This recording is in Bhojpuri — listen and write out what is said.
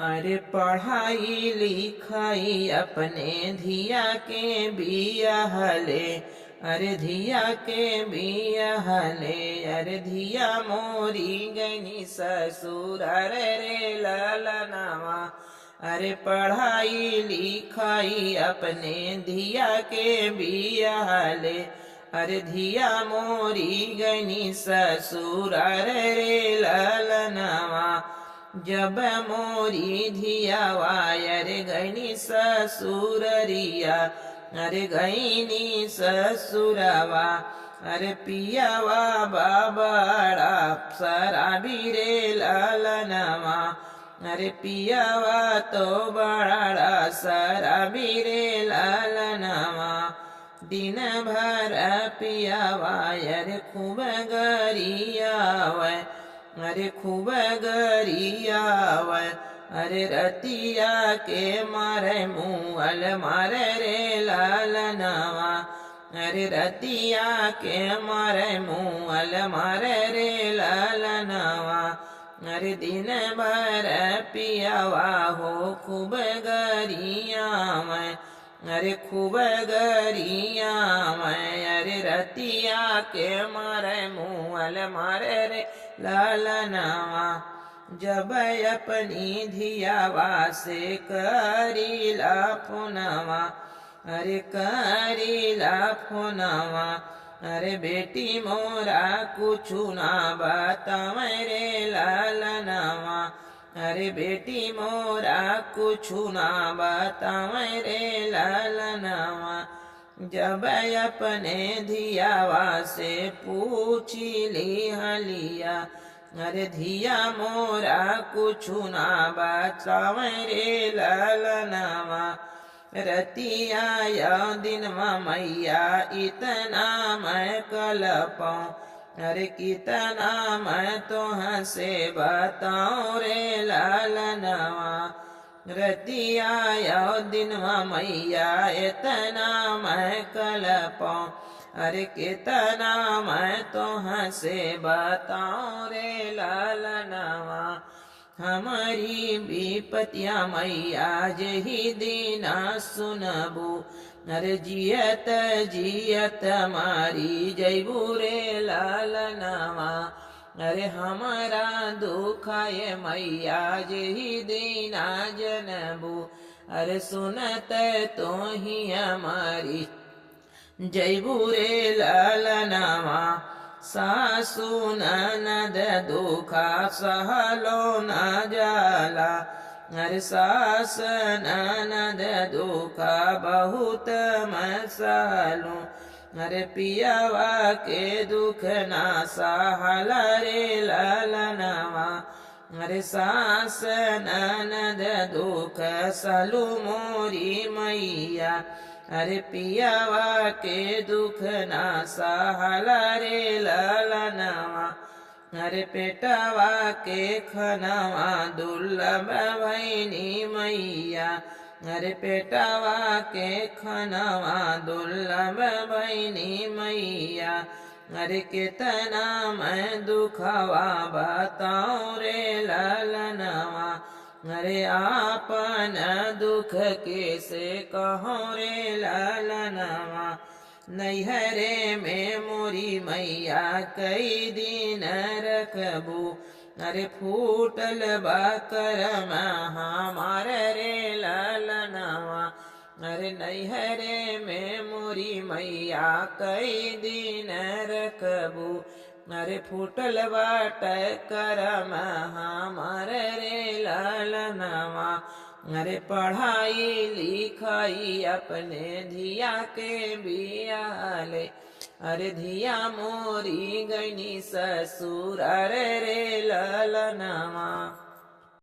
अरे पढ़ाई लिखाई अपने धिया के बियाहले, अरे धिया के बियाहले, अरे धिया मोरी गनी ससुर रे ललनवा। अरे पढ़ाई लिखाई अपने धिया के बियाहले, अरे धिया मोरी गनी ससुर रे ललनवा। जब मोरी धियावा अरे गईनी ससुररिया, अरे गईनी ससुरवा। अरे पियावा बाबड़ा शराबी रे ललनवा, अरे पियावा तो बड़ा शराबी रे ललनवा। दिन भर पियावा अरे खूब गरियावे, अरे खूब गरियावे। अरे रतिया के मारे मुअल मारे रे ललनवा, अरे रतिया के मारे मुअल मारे रे ललनवा। अरे दिन भर पियावा हो खूब गरियावे, अरे खूब गरियावे। अरे रतिया के मारे मुअल मारे रे ललनवा। जब अपनी धियावा से करीला फोनवा, अरे करीला फोनवा। अरे बेटी मोरा कुछु ना बतावे रे ललनवा, अरे बेटी मोरा कुछु ना बतावे रे ललनवा। जब अपने धियावा से पूछी ली हलिया, अरे धिया मोरा कुछु ना बतावे रे ललनवा। रतिया या दिन मैया इतना मैं कलपाऊं, अरे कितना मैं तुह से बताऊं रे ललनवा। रतिया या दिन मैया इतना मैं कलपाऊं, अरे कितना मैं तुह से बताऊं रे ललनवा। हमारी विपतिया मैया जही दीना सुनबू, अरे जियत जियत मारी जैबू रे ललनवा। अरे हमारा दुखाए मैया जही दीना जनबू, अरे सुनत तो ही हमारी जैबू रे ललनवा। सासु ननद दुखा सहलो न जाला, अरे सास ननद दुखा बहुत मैं सहलू। अरे पियावा के दुख ना सहला रे ललनवा, अरे सास ननद दुख सहलू मोरी मैया। अरे पियावा के दुख ना सहला रे ललनवा। अरे पेटवा के खनवा दुर्लभ भैनी मैया, अरे पेटवा के खनवा दुर्लभ भैनी मैया। अरे कितना मैं दुखवा बताऊं रे ललनवा, अरे आपन दुख कैसे कहो रे ललनवा। नैहरे में मोरी मैया कई दिन रखबू, अरे फूटल बकरम हमार रे ललनवा। अरे नैहरे में मोरी मैया कई दिन रखबू, अरे फूटल बाट करम हमार रे ललनवा। अरे पढ़ाई लिखाई अपने धिया के बियाहले, अरे धिया मोरी गईनी ससुर रे ललनवा।